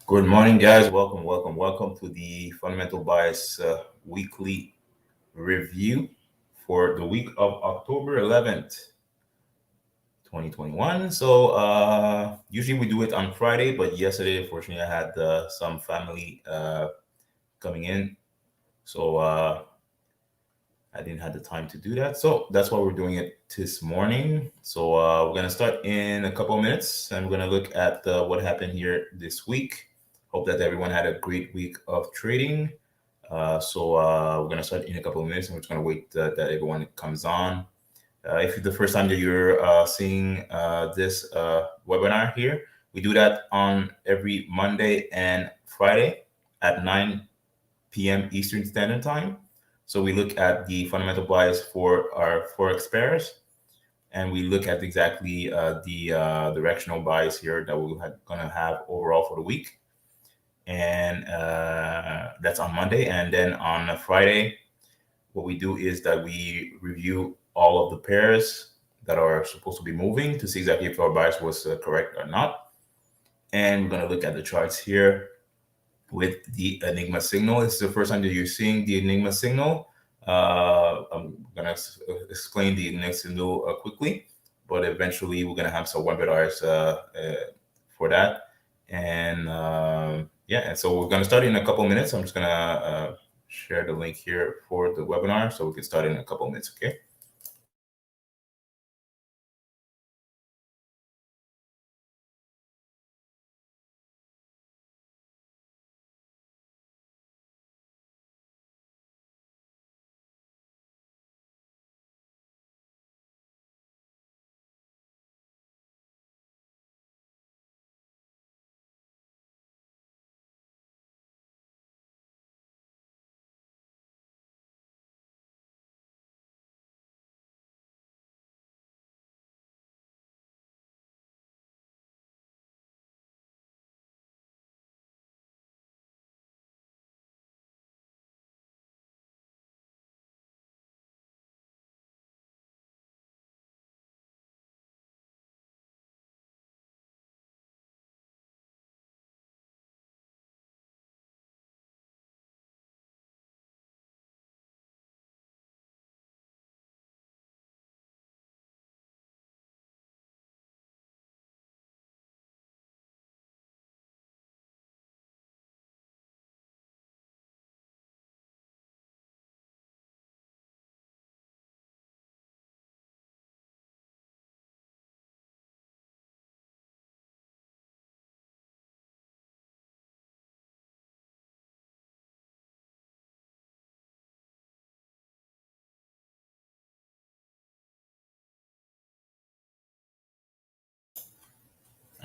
Good morning, guys. Welcome to the Fundamental Bias weekly review for the week of October 11th, 2021. Usually we do it on Friday, but yesterday, unfortunately, I had some family coming in. So I didn't have the time to do that. So that's why we're doing it this morning. We're going to start in a couple of minutes and we're going to look at what happened here this week. Hope that everyone had a great week of trading. We're going to start in a couple of minutes and we're just going to wait that everyone comes on. If it's the first time that you're seeing this webinar here, we do that on every Monday and Friday at 9 p.m. Eastern Standard Time. So we look at the fundamental bias for our forex pairs, and we look at exactly the directional bias here that we're going to have overall for the week. And that's on Monday. And then on Friday, what we do is that we review all of the pairs that are supposed to be moving to see exactly if our bias was correct or not. And we're going to look at the charts here with the Enigma signal. It's the first time that you're seeing the Enigma signal. I'm going to explain the Enigma signal quickly, but eventually we're going to have some webinars for that. And and so we're going to start in a couple minutes. I'm just going to share the link here for the webinar so we can start in a couple minutes, okay?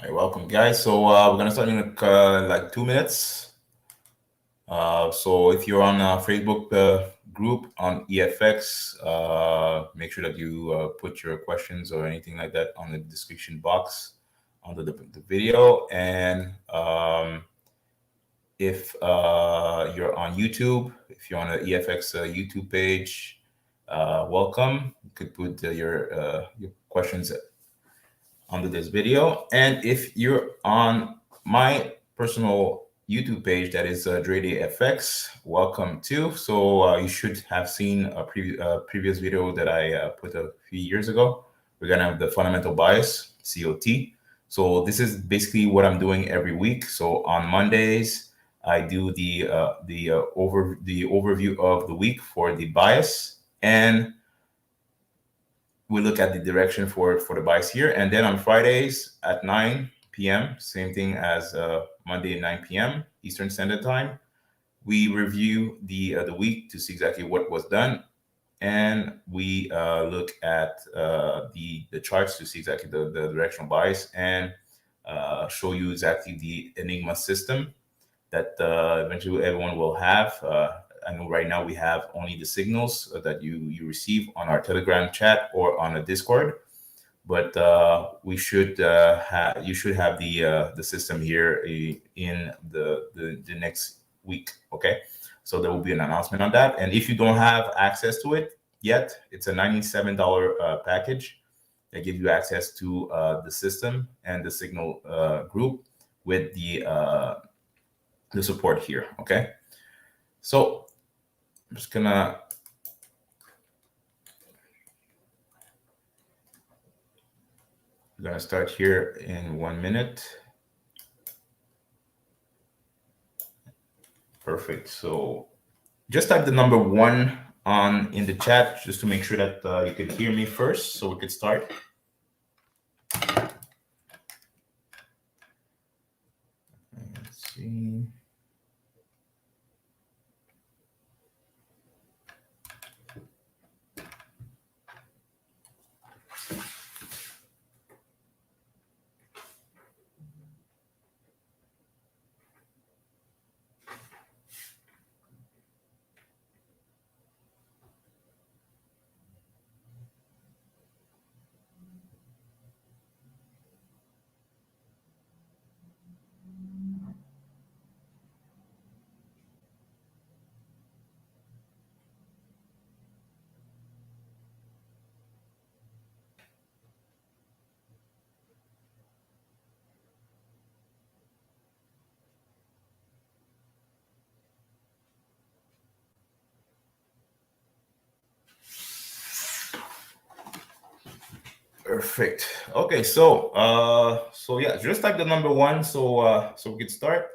All right, welcome, guys. We're gonna start in like 2 minutes. So if you're on a Facebook group on EFX, make sure that you put your questions or anything like that on the description box under the video. And if you're on YouTube, if you're on the EFX YouTube page, welcome. You could put your questions under this video. And if you're on my personal YouTube page, that is DreDayFX, welcome too. So you should have seen a previous video that I put a few years ago. We're gonna have the fundamental bias, COT. So this is basically what I'm doing every week. So on Mondays, I do the overview of the week for the bias, and we look at the direction for the bias here. And then on Fridays at 9 p.m., same thing as Monday at 9 p.m. Eastern Standard Time, we review the week to see exactly what was done, and we look at the charts to see exactly the directional bias, and show you exactly the Enigma system that eventually everyone will have. I know right now we have only the signals that you receive on our Telegram chat or on a Discord, but you should have the system here in the next week. Okay, so there will be an announcement on that, and if you don't have access to it yet, it's a $97 package that gives you access to the system and the signal group with the the support here. Okay, so I'm just gonna start here in 1 minute. Perfect. So just type the number 1 on in the chat just to make sure that you can hear me first, so we could start. Let's see. Perfect. Okay, so yeah, just type the number 1 so we can start.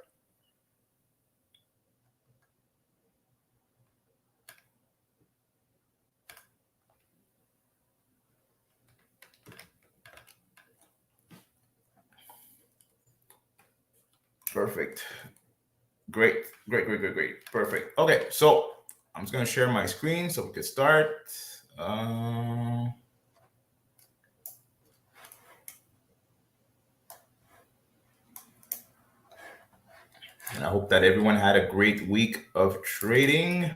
Perfect. Great. Perfect. Okay, so I'm just gonna share my screen so we can start. And I hope that everyone had a great week of trading.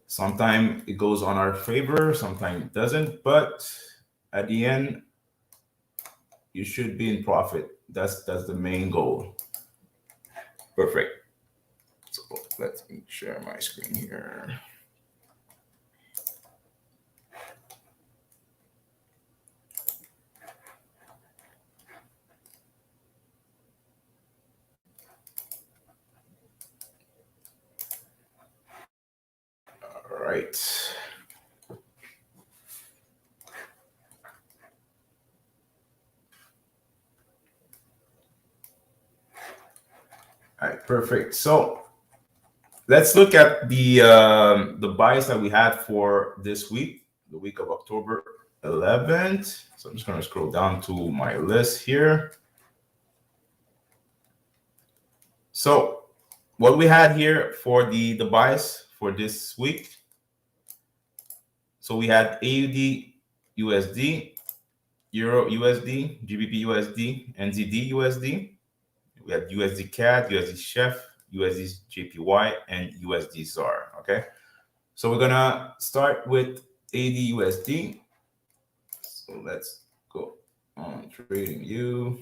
Sometimes it goes on our favor, sometimes it doesn't, but at the end, you should be in profit. That's the main goal. Perfect. So let me share my screen here. All right. All right, perfect. So let's look at the buys that we had for this week, the week of October 11th. So I'm just going to scroll down to my list here. So what we had here for the buys for this week. So we had AUD USD, Euro USD, GBP USD, NZD USD. We had USD CAD, USD Chef, USD JPY, and USD ZAR. Okay. So we're gonna start with AUD USD. So let's go on Trading View.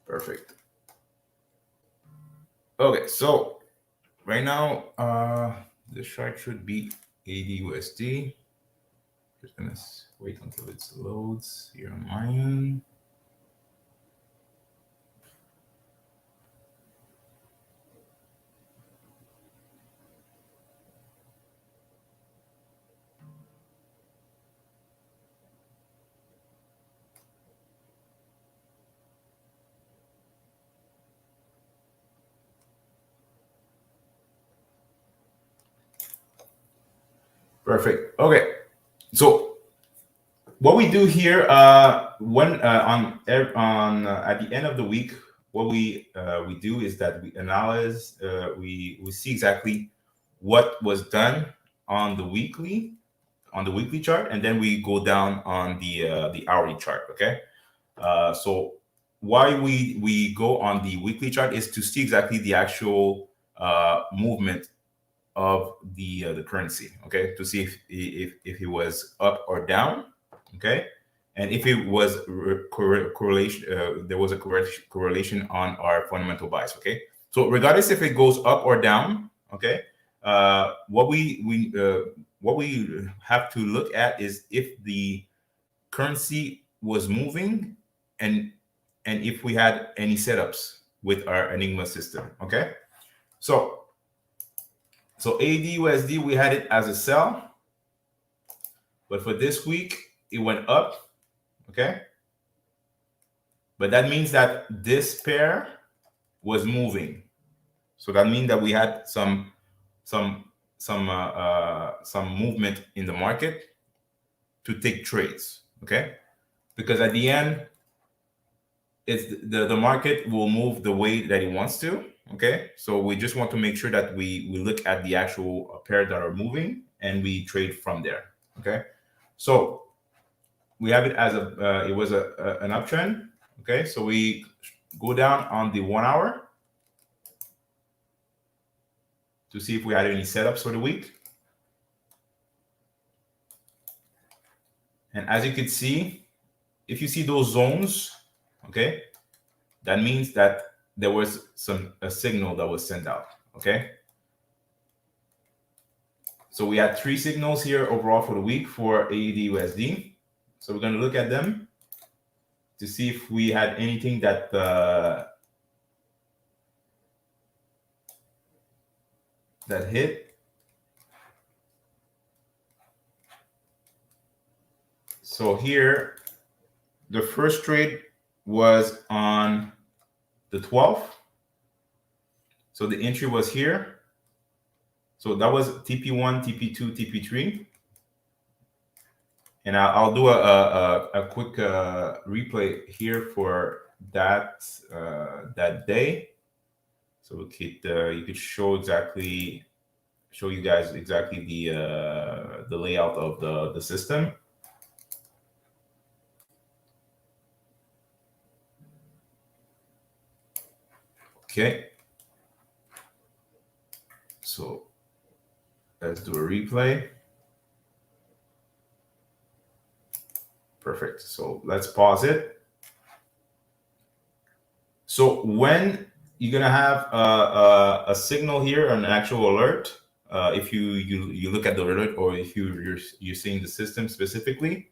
Perfect. Okay, so right now, the chart should be AUD USD. Just gonna wait until it loads here on my end. Perfect. Okay, so what we do here, when on at the end of the week, what we do is that we analyze, we see exactly what was done on the weekly chart, and then we go down on the hourly chart. Okay. So why we go on the weekly chart is to see exactly the actual movement of the currency. Okay, to see if it was up or down. Okay, and if it was correlation, there was a correlation on our fundamental bias. Okay, so regardless if it goes up or down. Okay, what we have to look at is if the currency was moving, and if we had any setups with our Enigma system. Okay, so AD USD, we had it as a sell, but for this week it went up. Okay, but that means that this pair was moving, so that means that we had some movement in the market to take trades. Okay, because at the end, it's the market will move the way that it wants to. Okay, so we just want to make sure that we look at the actual pair that are moving and we trade from there. Okay, so we have it as it was an uptrend. Okay, so we go down on the 1 hour to see if we had any setups for the week. And as you can see, if you see those zones, okay, that means that there was a signal that was sent out. Okay, so we had 3 signals here overall for the week for AUD USD. So we're going to look at them to see if we had anything that that hit. So here, the first trade was on the 12th. So the entry was here. So that was TP1, TP2, TP3. And I'll do a quick replay here for that that day. So we could you could show you guys exactly the layout of the system. Okay. So let's do a replay. Perfect. So let's pause it. So when you're gonna have a signal here, an actual alert, if you look at the alert, or if you're seeing the system specifically,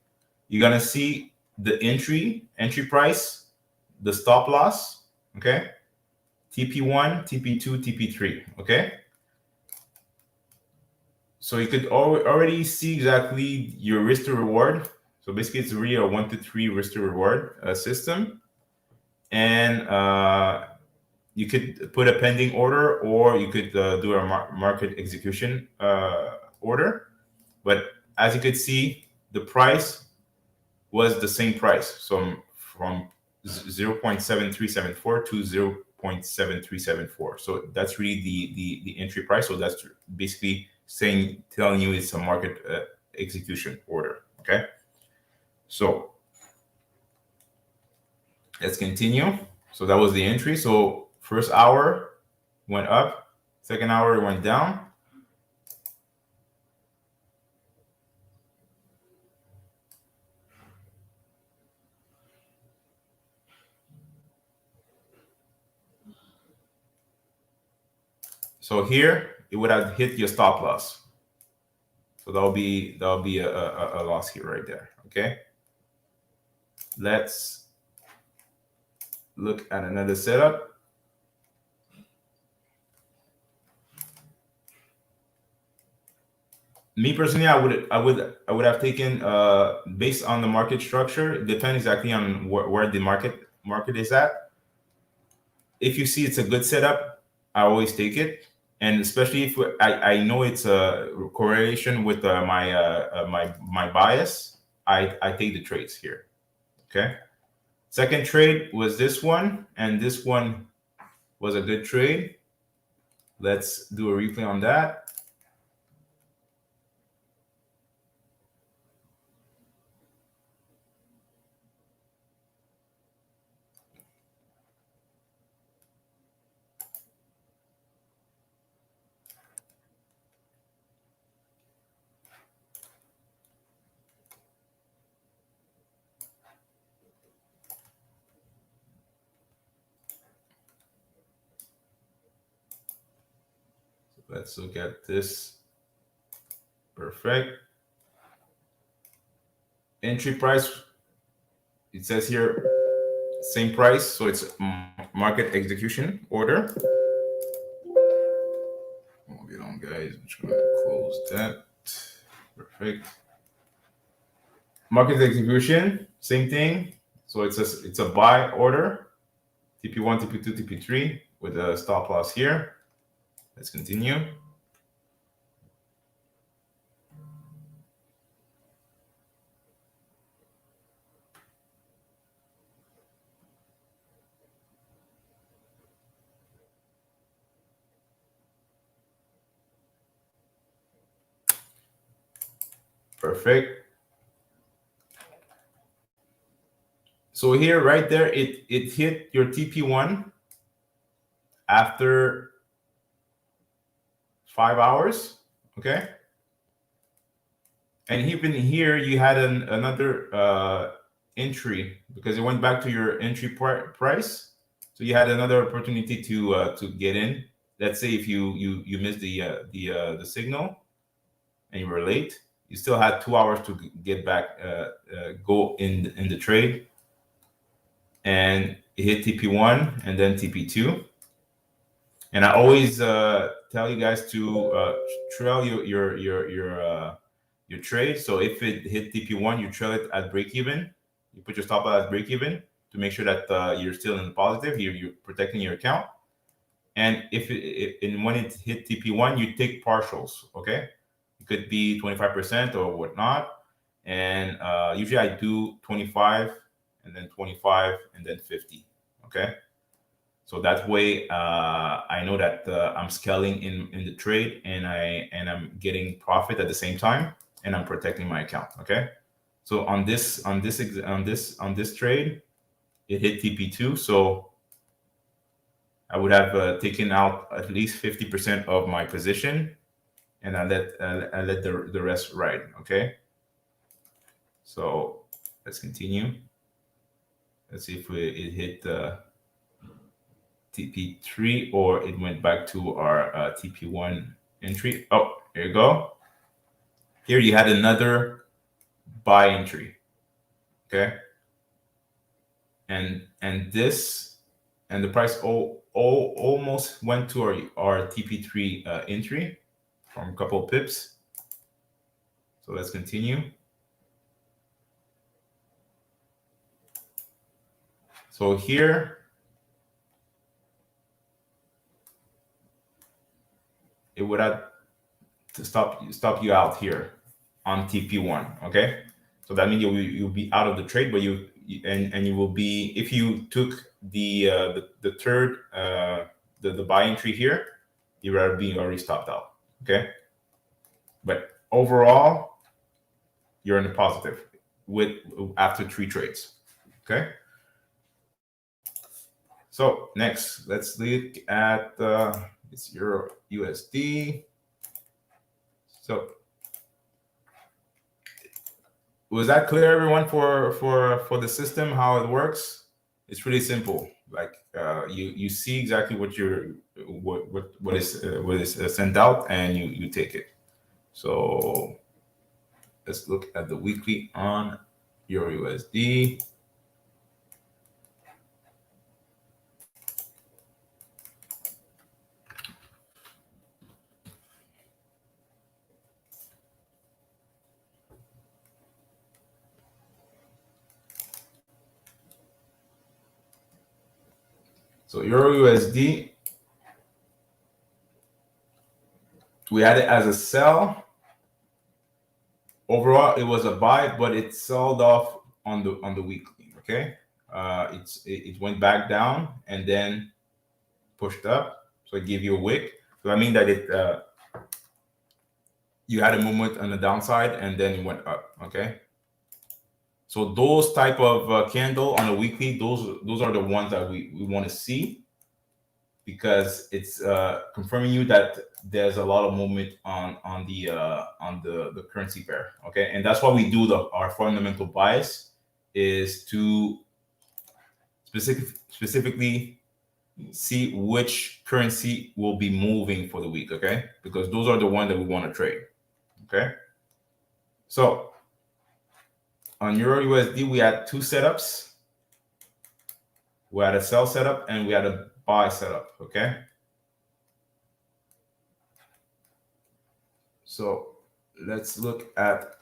you're gonna see the entry price, the stop loss. Okay, TP1, TP2, TP3. Okay. So you could already see exactly your risk to reward. So basically, it's really a 1 to 3 risk to reward system, and you could put a pending order, or you could do a market execution order. But as you could see, the price was the same price, so from 0.7374 to 0.7374. So that's really the entry price. So that's basically telling you it's a market execution order. Okay, so let's continue. So that was the entry. So first hour went up, second hour went down. So here it would have hit your stop loss. So that'll be a loss here right there. Okay. Let's look at another setup. Me personally, I would have taken based on the market structure. It depends exactly on where the market is at. If you see it's a good setup, I always take it, and especially if I know it's a correlation with my bias, I take the trades here. Okay. Second trade was this one, and this one was a good trade. Let's do a replay on that. Let's look at this. Perfect. Entry price, it says here, same price. So it's market execution order. Won't be long, guys. I'm just going to close that. Perfect. Market execution, same thing. So it's a buy order. TP1, TP2, TP3 with a stop loss here. Let's continue. Perfect. So here, right there, it hit your TP1 after 5 hours. Okay. And even here, you had another entry because it went back to your entry price. So you had another opportunity to get in. Let's say if you missed the signal and you were late, you still had 2 hours to get back, go in the trade, and it hit TP1 and then TP2. And I always tell you guys to trail your trade. So if it hit TP1, you trail it at break even. You put your stop loss at break even to make sure that you're still in the positive. You're protecting your account. And when it hit TP1, you take partials. Okay, it could be 25% or whatnot. And usually I do 25 and then 25 and then 50. Okay. So that way, I know that I'm scaling in the trade, and I'm getting profit at the same time, and I'm protecting my account. Okay. So on this trade, it hit TP2. So I would have taken out at least 50% of my position, and I let the rest ride. Okay. So let's continue. Let's see if it hit TP3 or it went back to our TP1 entry. Oh, there you go. Here you had another buy entry. Okay. And the price almost went to our TP3 entry from a couple of pips. So let's continue. So here, it would have to stop you out here on TP1. Okay, so that means you'll be out of the trade, but you will be, if you took the third the buy entry here, you would have been already stopped out. Okay, but overall, you're in the positive with after 3 trades. Okay. So next, let's look at it's Euro USD. So was that clear, everyone, for the system, how it works? It's really simple. Like you see exactly what is sent out, and you take it. So let's look at the weekly on Euro USD. So Euro USD, we had it as a sell. Overall, it was a buy, but it sold off on the weekly. Okay, it went back down and then pushed up, so it gave you a wick. So I mean that you had a movement on the downside and then it went up. Okay, so those type of candle on a weekly, those are the ones that we want to see, because it's confirming you that there's a lot of movement on the currency pair. Okay, and that's why we do our fundamental bias, is to specifically see which currency will be moving for the week, okay? Because those are the ones that we want to trade, okay? So on Euro USD, we had two setups. We had a sell setup and we had a buy setup, okay? So let's look at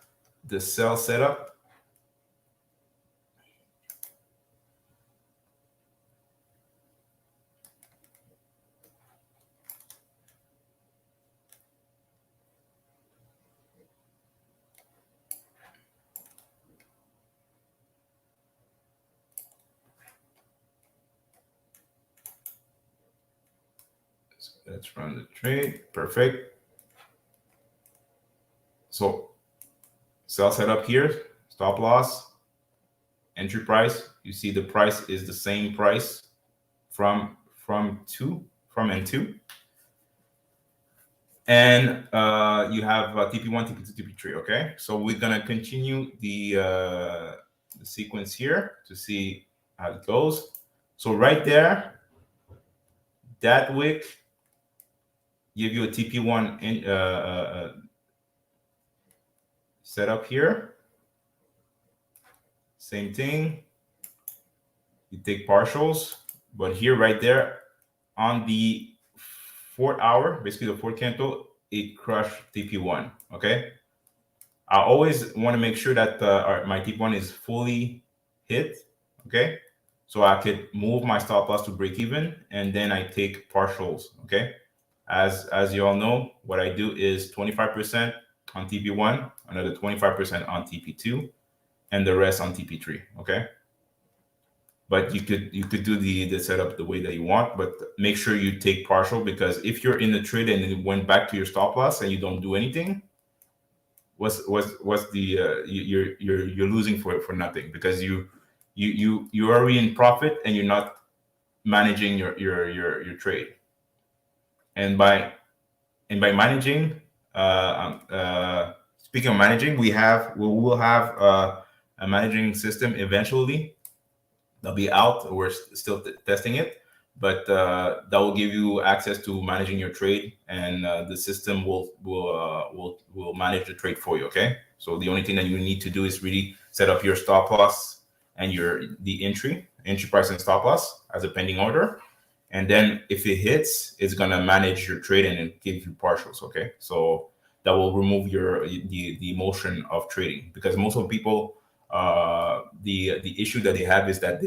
the sell setup. Let's run the trade. Perfect. So sell setup here, stop loss, entry price. You see the price is the same price from N2, and you have TP1, TP2, TP3. Okay, so we're gonna continue the sequence here to see how it goes. So right there, that wick give you a TP1 in, setup here. Same thing. You take partials, but here right there on the 4th hour, basically the 4th candle, it crushed TP1. Okay, I always want to make sure that my TP1 is fully hit. Okay, so I could move my stop loss to break even, and then I take partials. Okay, as you all know, what I do is 25% on TP1, another 25% on TP2, and the rest on TP3. Okay, but you could do the setup the way that you want, but make sure you take partial, because if you're in the trade and it went back to your stop loss and you don't do anything, what's the you're losing for nothing, because you're already in profit and you're not managing your trade. And by managing, speaking of managing, we will have a managing system eventually. They'll be out. We're still testing it, but that will give you access to managing your trade, and the system will manage the trade for you. Okay, so the only thing that you need to do is really set up your stop loss and the entry price and stop loss as a pending order, and then if it hits, it's gonna manage your trade and it gives you partials. Okay, so that will remove the emotion of trading, because most of the people, the issue that they have is that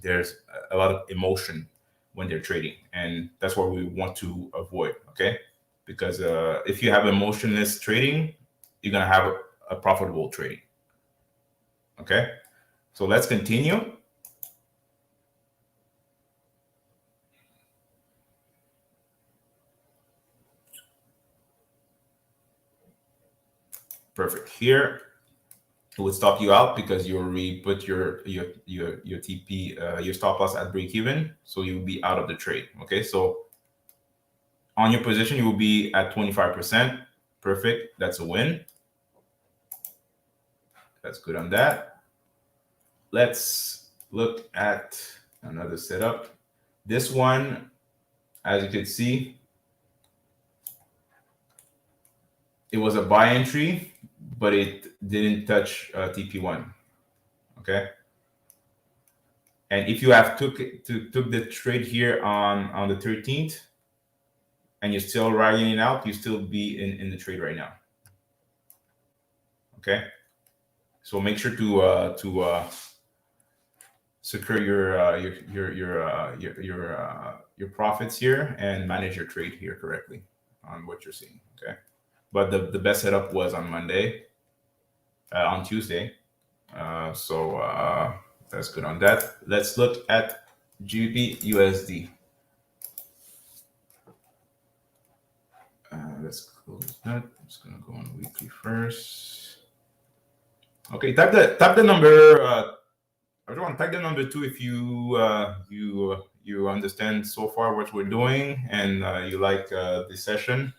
there's a lot of emotion when they're trading, and that's what we want to avoid. Okay, because if you have emotionless trading, you're gonna have a profitable trading. Okay, so let's continue. Perfect. Here it would stop you out because you already put your TP your stop loss at break even, so you will be out of the trade. Okay, so on your position you will be at 25%. Perfect, that's a win. That's good on that. Let's look at another setup. This one, as you can see, it was a buy entry, but it didn't touch TP1. Okay, and if you have took the trade here on the 13th and you're still riding it out, you still be in the trade right now. Okay, so make sure to secure your profits here and manage your trade here correctly on what you're seeing. Okay, but the best setup was on on Tuesday. So that's good on that. Let's look at GBP USD. Let's close that. I'm just gonna go on weekly first. Okay, type the number. Everyone, type the number 2 if you understand so far what we're doing and you like this session.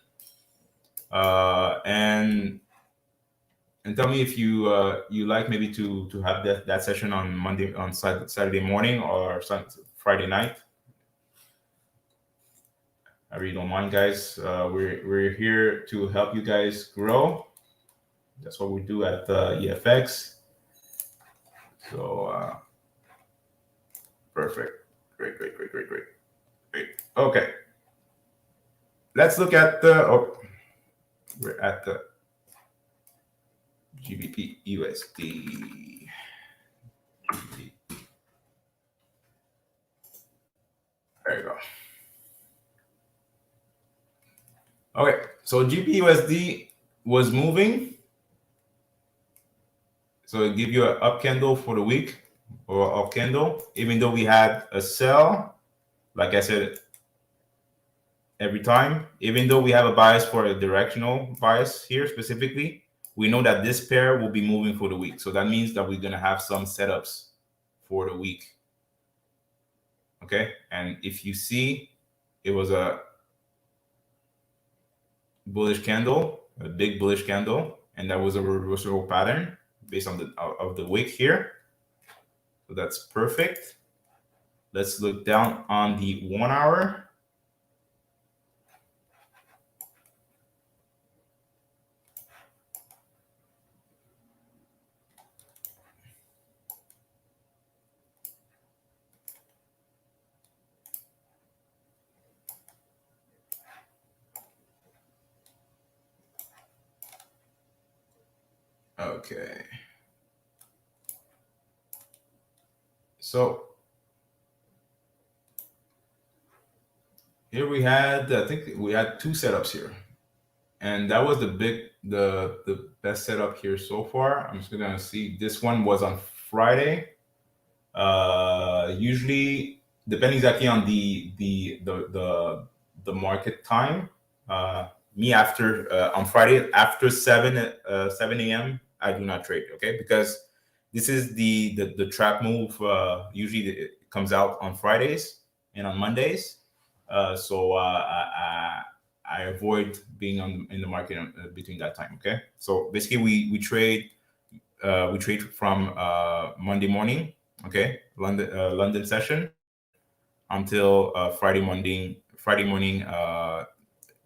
And tell me if you like maybe to have that session on Saturday morning or Friday night. I really don't mind, guys. We're here to help you guys grow. That's what we do at EFX. So perfect. Great. Okay. Let's look at we're at the GBP USD. There you go. Okay, so GBUSD was moving. So it give you an up candle for the week or up candle, even though we had a sell, like I said, every time, even though we have a bias for a directional bias here specifically, we know that this pair will be moving for the week. So that means that we're going to have some setups for the week. Okay, and if you see, it was a bullish candle, a big bullish candle, and that was a reversal pattern based on the of the wick here. So that's perfect. Let's look down on the 1 hour. Okay. So here we had, I think we had two setups here. And that was the best setup here so far. I'm just gonna see. This one was on Friday. Usually, depending exactly on the market time. Me after on Friday after 7 a.m. I do not trade. Okay, because this is the trap move. Usually it comes out on Fridays and on Mondays. I avoid being in the market between that time. Okay, so basically we trade from Monday morning, okay, London session until Friday morning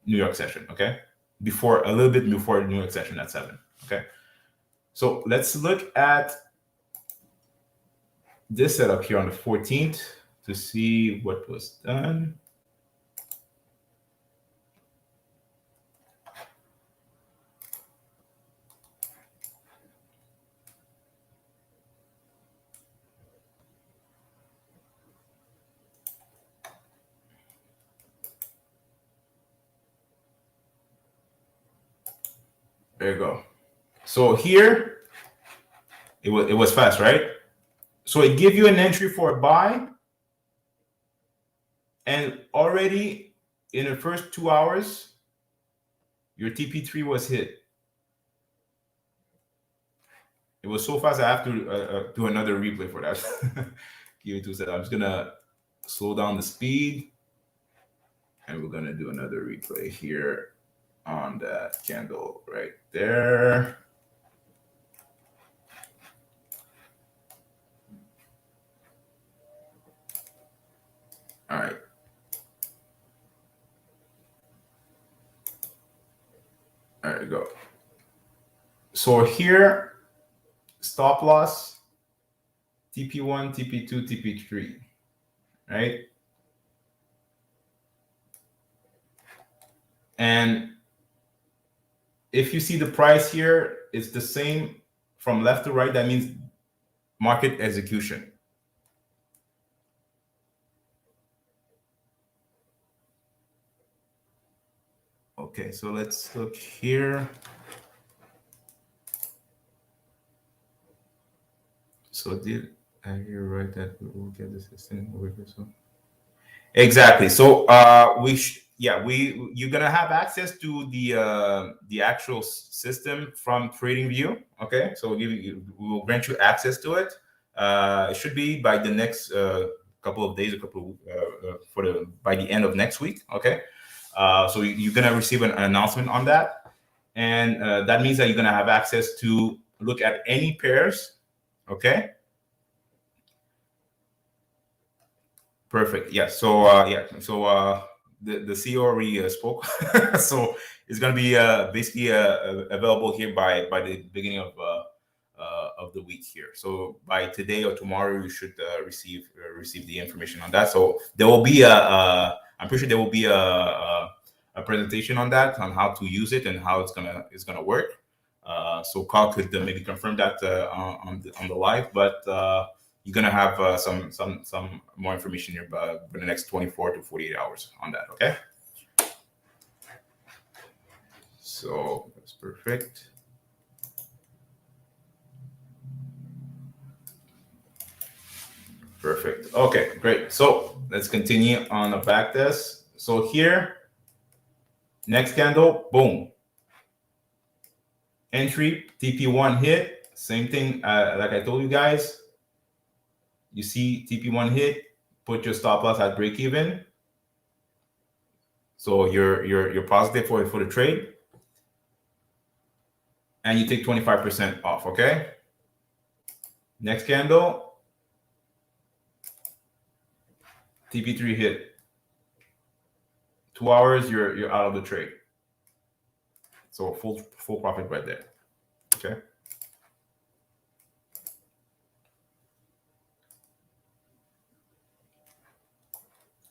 New York session, okay, before a little bit before New York session at 7. Okay, so let's look at this setup here on the 14th to see what was done. There you go. So here it was fast, right? So it gives you an entry for a buy, and already in the first 2 hours, your TP3 was hit. It was so fast I have to do another replay for that. Give me 2 seconds. I'm just gonna slow down the speed, and we're gonna do another replay here on that candle right there. All right. There you go. So here, stop loss, TP1, TP2, TP3, right? And if you see the price here, it's the same from left to right. That means market execution. Okay, so let's look here. So did I hear right that we will get the system over here? So exactly. So you're gonna have access to the actual system from TradingView. Okay, so we will grant you access to it. It should be by the next couple of days, by the end of next week. Okay, so you're gonna receive an announcement on that, and that means that you're gonna have access to look at any pairs. Okay. Perfect. Yeah. So the CEO already spoke. So it's gonna be basically available here by the beginning of the week here. So by today or tomorrow, you should receive the information on that. So there will be I'm pretty sure there will be a presentation on that, on how to use it and how it's gonna work. So Carl could maybe confirm that on the live, but you're gonna have some more information here for the next 24 to 48 hours on that. Okay. So that's perfect. Perfect. Okay, great. So let's continue on the back test. So here, next candle, boom. Entry, TP1 hit. Same thing like I told you guys. You see TP1 hit, put your stop loss at break even. So you're positive for the trade. And you take 25% off, okay? Next candle, TP3 hit. 2 hours, you're out of the trade. So full profit right there. Okay.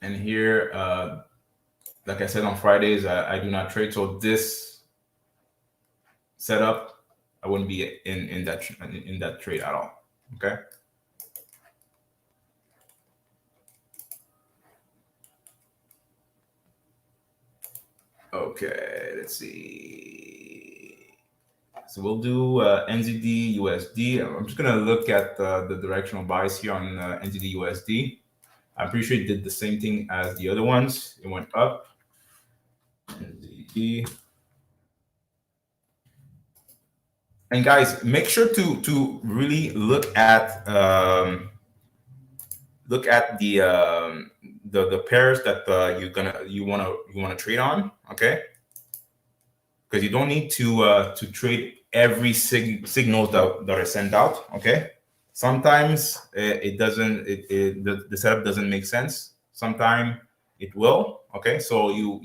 And here, like I said on Fridays, I do not trade. So this setup, I wouldn't be in that trade at all. Okay. Okay, let's see. So we'll do NZD USD. I'm just gonna look at the directional bias here on NZD USD. I'm pretty sure it did the same thing as the other ones. It went up. NZD. And guys, make sure to really look at the pairs that you wanna trade on. Okay. Because you don't need to trade every signals that are sent out. Okay. Sometimes it doesn't. The setup doesn't make sense. Sometimes it will. Okay. So you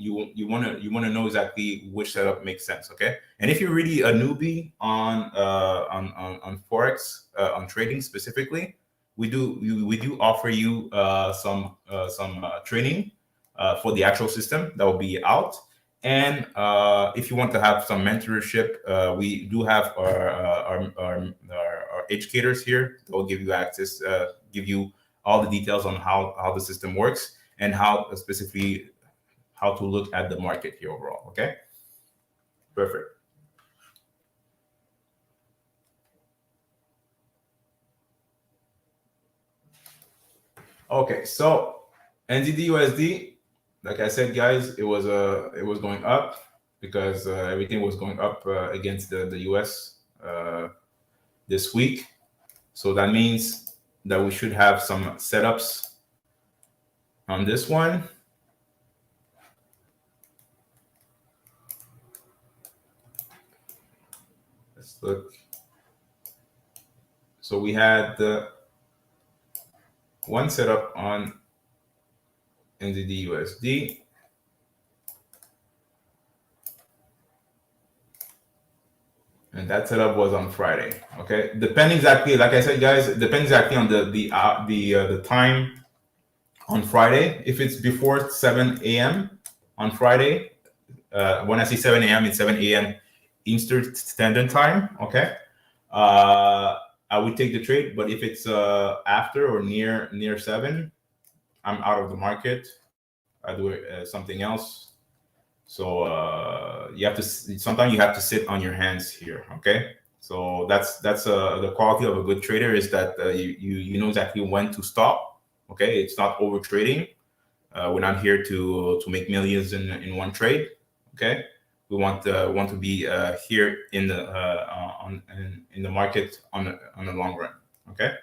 wanna know exactly which setup makes sense. Okay. And if you're really a newbie on forex on trading specifically, we do offer you some training for the actual system that will be out. And if you want to have some mentorship, we do have our educators here that will give you access, give you all the details on how the system works and how specifically how to look at the market here overall. Okay, perfect. Okay, so NZD USD, like I said, guys, it was going up because everything was going up against the US this week. So that means that we should have some setups on this one. Let's look. So we had one setup on NZD USD. And that setup was on Friday. Okay, depending exactly, like I said, guys, it depends exactly on the time on Friday. If it's before 7 a.m. on Friday, when I say 7 a.m., it's 7 a.m. Eastern Standard Time. Okay, I would take the trade, but if it's after or near 7, I'm out of the market. I do something else. So you have to sometimes you have to sit on your hands here. Okay, so that's the quality of a good trader is that you know exactly when to stop. Okay, it's not over trading. We're not here to make millions in one trade. Okay, we want to be here in the market on the long run. Okay,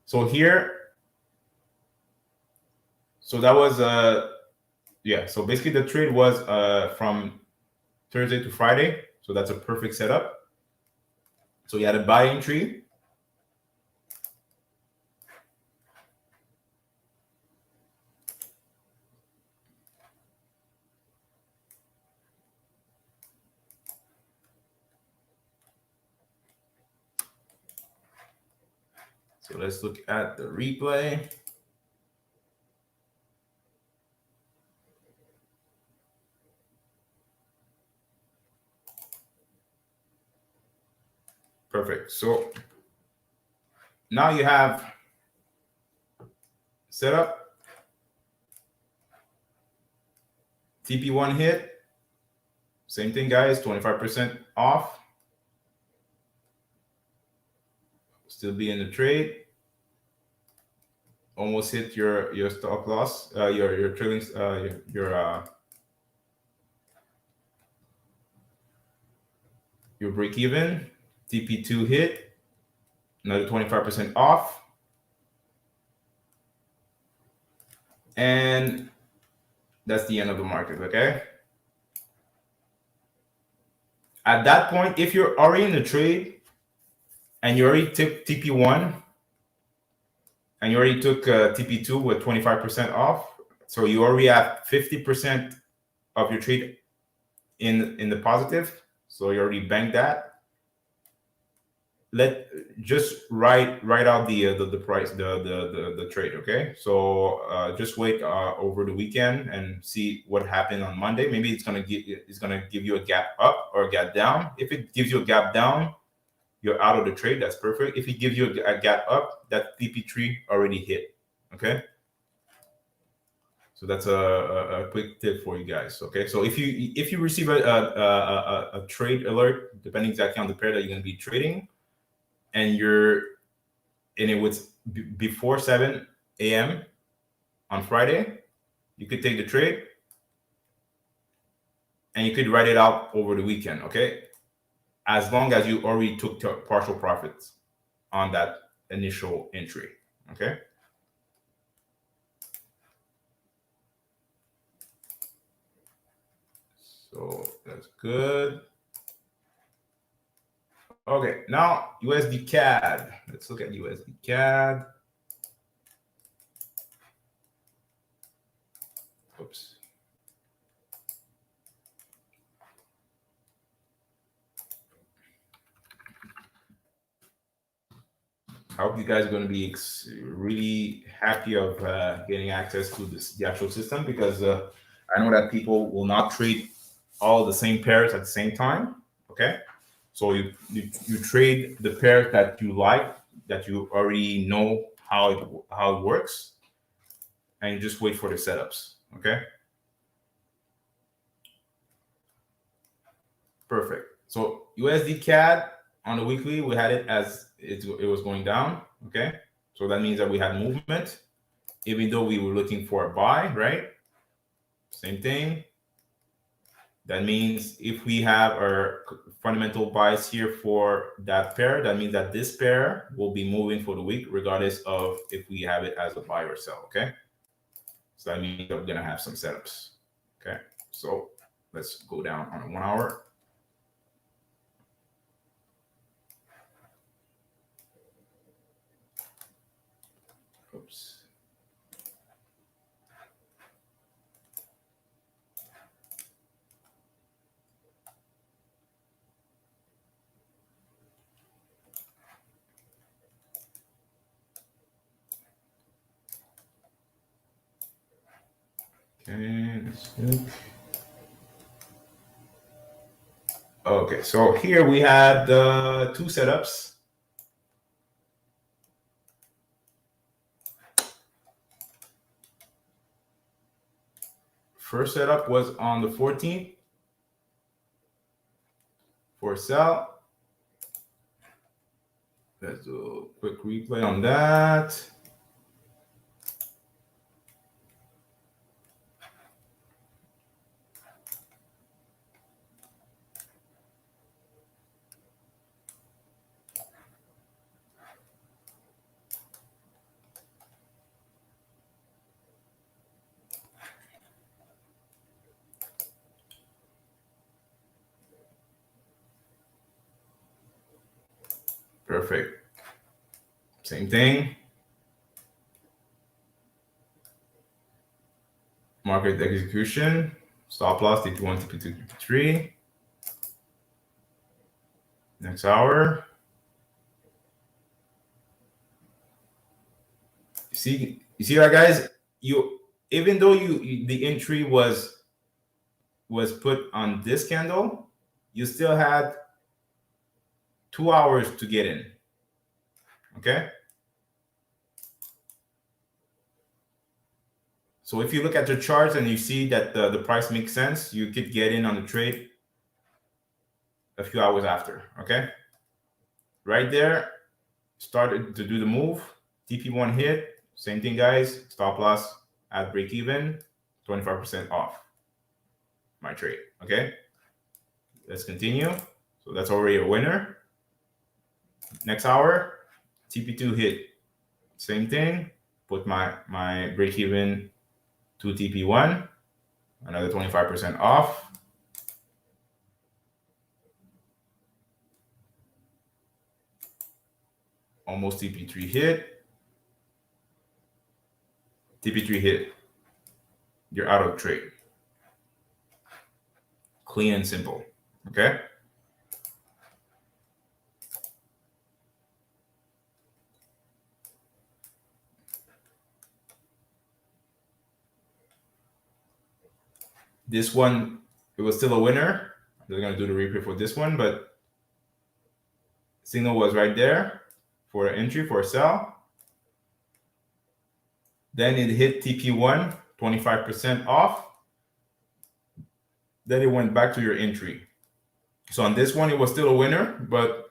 so here, so that was yeah. So basically, the trade was from Thursday to Friday. So that's a perfect setup. So you had a buy entry. So let's look at the replay. Perfect. So now you have setup, TP1 hit. Same thing, guys, 25% off. Still be in the trade. Almost hit your stop loss, your trailing, your break even. TP2 hit, another 25% off. And that's the end of the market, okay? At that point, if you're already in the trade and you already took TP1 and you already took TP2 with 25% off, so you already have 50% of your trade in the positive, so you already banked that. Just write out the price, the trade, okay? So just wait over the weekend and see what happened on Monday. Maybe it's gonna give you a gap up or a gap down. If it gives you a gap down, you're out of the trade. That's perfect. If it gives you a gap up, that TP3 already hit, okay? So that's a quick tip for you guys. Okay, so if you receive a trade alert, depending exactly on the pair that you're going to be trading, and it was before 7 a.m. on Friday, you could take the trade and you could write it out over the weekend. Okay, as long as you already took partial profits on that initial entry. Okay. So that's good. Okay, now USD CAD. Let's look at USD CAD. Oops. I hope you guys are going to be really happy of getting access to the actual system, because I know that people will not trade all the same pairs at the same time. Okay, so you trade the pairs that you like, that you already know how it works, and you just wait for the setups. Okay, perfect. So USD CAD on the weekly, we had it as it was going down. Okay, so that means that we had movement, even though we were looking for a buy, right? Same thing. That means if we have our fundamental buys here for that pair, that means that this pair will be moving for the week, regardless of if we have it as a buy or sell. Okay, so that means that we're gonna have some setups. Okay, so let's go down on a 1 hour. Oops. Okay, that's good. Okay, so here we had two setups. First setup was on the 14th for sell. Let's do a quick replay on that. Perfect. Same thing. Market execution. Stop loss TP1, TP2, TP3. Next hour. You see that, guys? You even though the entry was put on this candle, you still had 2 hours to get in. Okay. So if you look at the charts and you see that the price makes sense, you could get in on the trade a few hours after. Okay. Right there, started to do the move. TP1 hit. Same thing, guys. Stop loss at break even, 25% off my trade. Okay. Let's continue. So that's already a winner. Next hour, TP2 hit. Same thing. Put my break even to TP1. Another 25% off. Almost TP3 hit. TP3 hit. You're out of trade. Clean and simple. Okay. This one, it was still a winner. They're going to do the replay for this one, but signal was right there for an entry, for a sell. Then it hit TP1, 25% off. Then it went back to your entry. So on this one, it was still a winner, but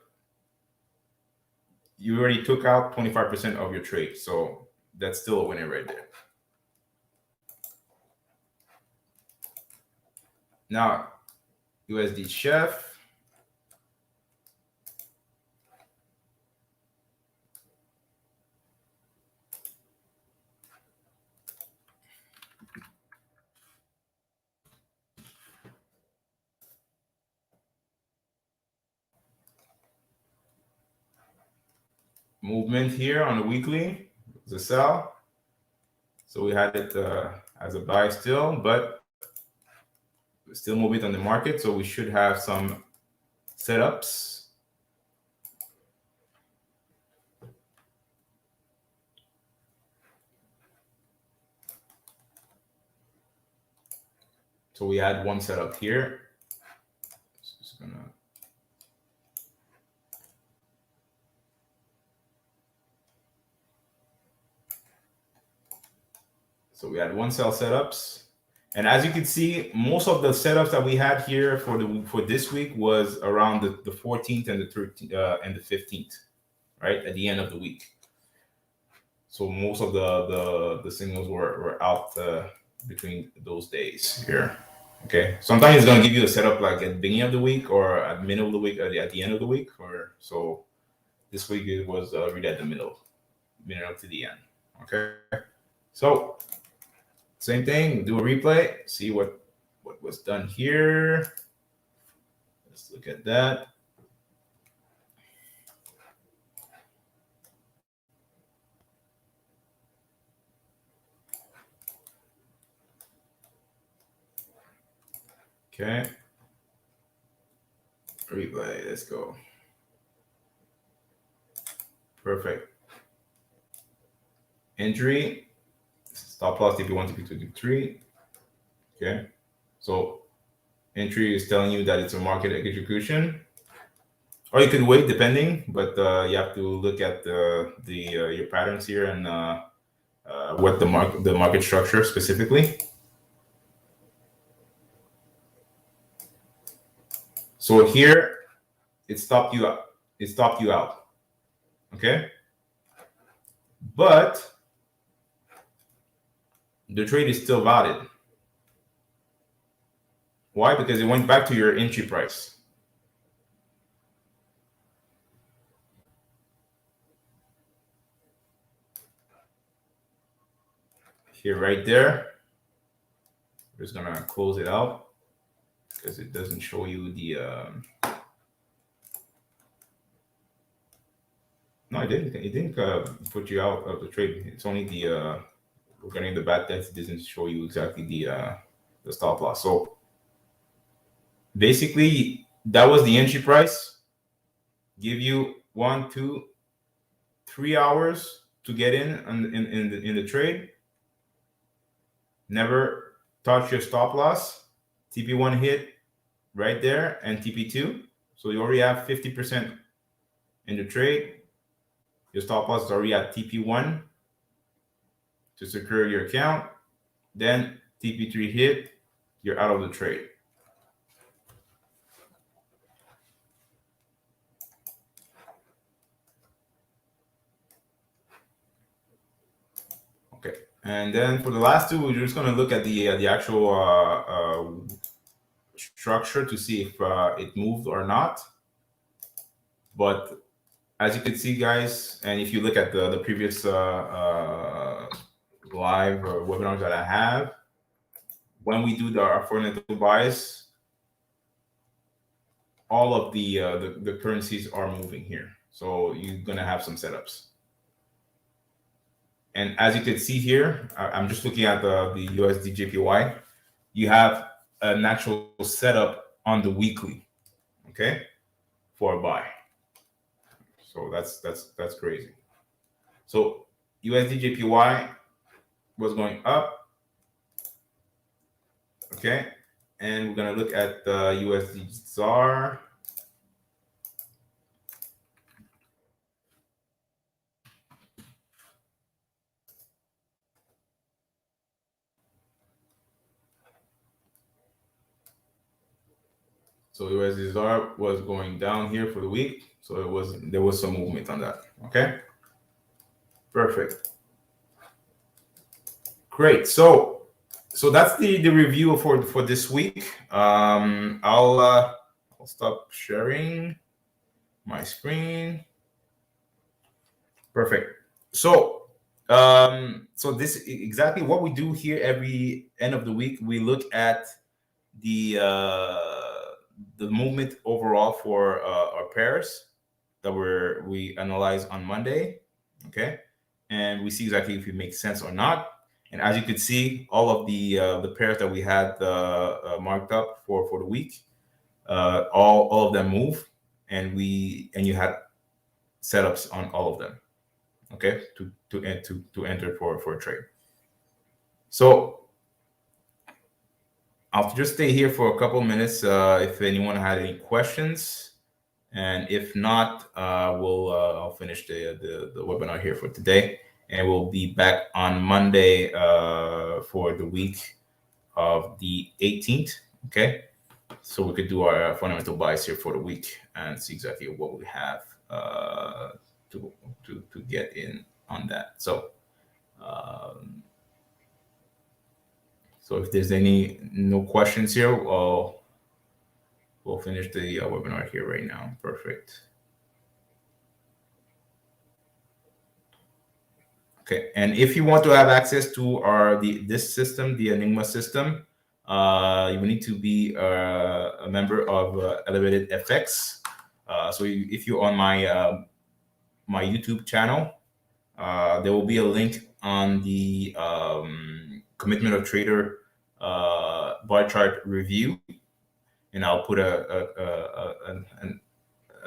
you already took out 25% of your trade. So that's still a winner right there. Now, USD Chef. Movement here on the weekly is a sell. So we had it as a buy still, but still moving on the market. So we should have some setups. So we had one setup here. Just gonna So we had one sell setups. And as you can see, most of the setups that we had here for this week was around the 14th and the 13th and the 15th, right? At the end of the week. So most of the signals were out between those days here. Okay. Sometimes it's gonna give you a setup like at the beginning of the week or at the middle of the week or at the end of the week. Or so this week it was really at the middle to the end. Okay. So same thing, do a replay, see what was done here. Let's look at that. Okay. Replay, let's go. Perfect. Entry, stop loss if you want to be 23. Okay. So entry is telling you that it's a market execution. Or you could wait depending, but you have to look at your patterns here and what the market structure specifically. So here it stopped you out. It stopped you out. Okay. But the trade is still valid. Why? Because it went back to your entry price. Here, right there. We're just gonna close it out because it doesn't show you the. No, it didn't. It didn't put you out of the trade. It's only the regarding the bad debts. It doesn't show you exactly the stop loss. So basically, that was the entry price. Give you 1, 2, 3 hours to get in the trade. Never touch your stop loss. TP1 hit right there and TP2. So you already have 50% in the trade. Your stop loss is already at TP1 to secure your account. Then TP3 hit, you're out of the trade. Okay, and then for the last two, we're just going to look at the actual structure to see if it moved or not. But as you can see, guys, and if you look at the previous live webinars that I have, when we do our fundamental bias, all of the currencies are moving here. So you're going to have some setups. And as you can see here, I'm just looking at the USD JPY. You have an actual setup on the weekly, okay, for a buy. So that's crazy. So USD JPY was going up, okay, and we're gonna look at the USD ZAR. So USD ZAR was going down here for the week. So there was some movement on that. Okay. Perfect. Great. So that's the review for this week. I'll stop sharing my screen. Perfect. So this is exactly what we do here every end of the week. We look at the movement overall for our pairs that we analyze on Monday, okay, and we see exactly if it makes sense or not. And as you could see, all of the pairs that we had marked up for the week, all of them move, and you had setups on all of them, okay, to enter for a trade. So I'll just stay here for a couple minutes if anyone had any questions, and if not, I'll finish the webinar here for today, and we'll be back on Monday for the week of the 18th. Okay, so we could do our fundamental buys here for the week and see exactly what we have to get in on that. So. So if there's no questions here, we'll finish the webinar here right now. Perfect. Okay, and if you want to have access to this system, the Enigma system, you need to be a member of Elevated FX. So if you're on my YouTube channel, there will be a link on the Commitment of Trader bar chart review, and I'll put a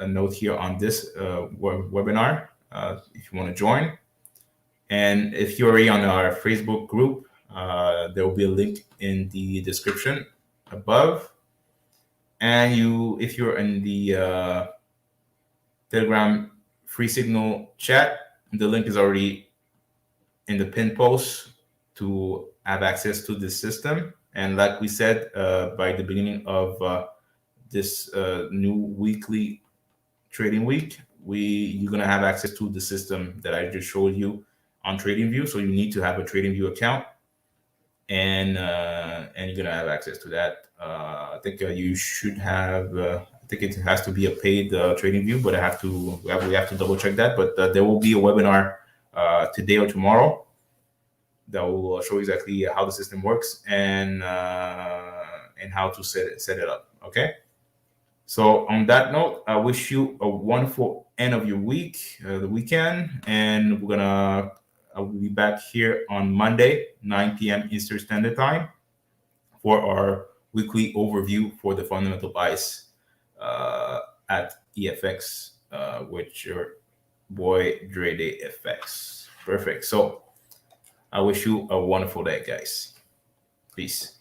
note here on this webinar if you want to join. And if you're already on our Facebook group, there will be a link in the description above. And if you're in the Telegram free signal chat, the link is already in the pin post to have access to this system. And like we said, by the beginning of this new weekly trading week, you're gonna have access to the system that I just showed you on TradingView. So you need to have a TradingView account, and you're gonna have access to that. I think you should have. I think it has to be a paid TradingView, but we have to double check that. But there will be a webinar today or tomorrow that will show exactly how the system works and how to set it up. Okay. So on that note, I wish you a wonderful end of your week, the weekend, and I will be back here on Monday, 9 p.m. Eastern Standard Time, for our weekly overview for the fundamental bias at EFX with your boy DreDayFX. Perfect. So I wish you a wonderful day, guys. Peace.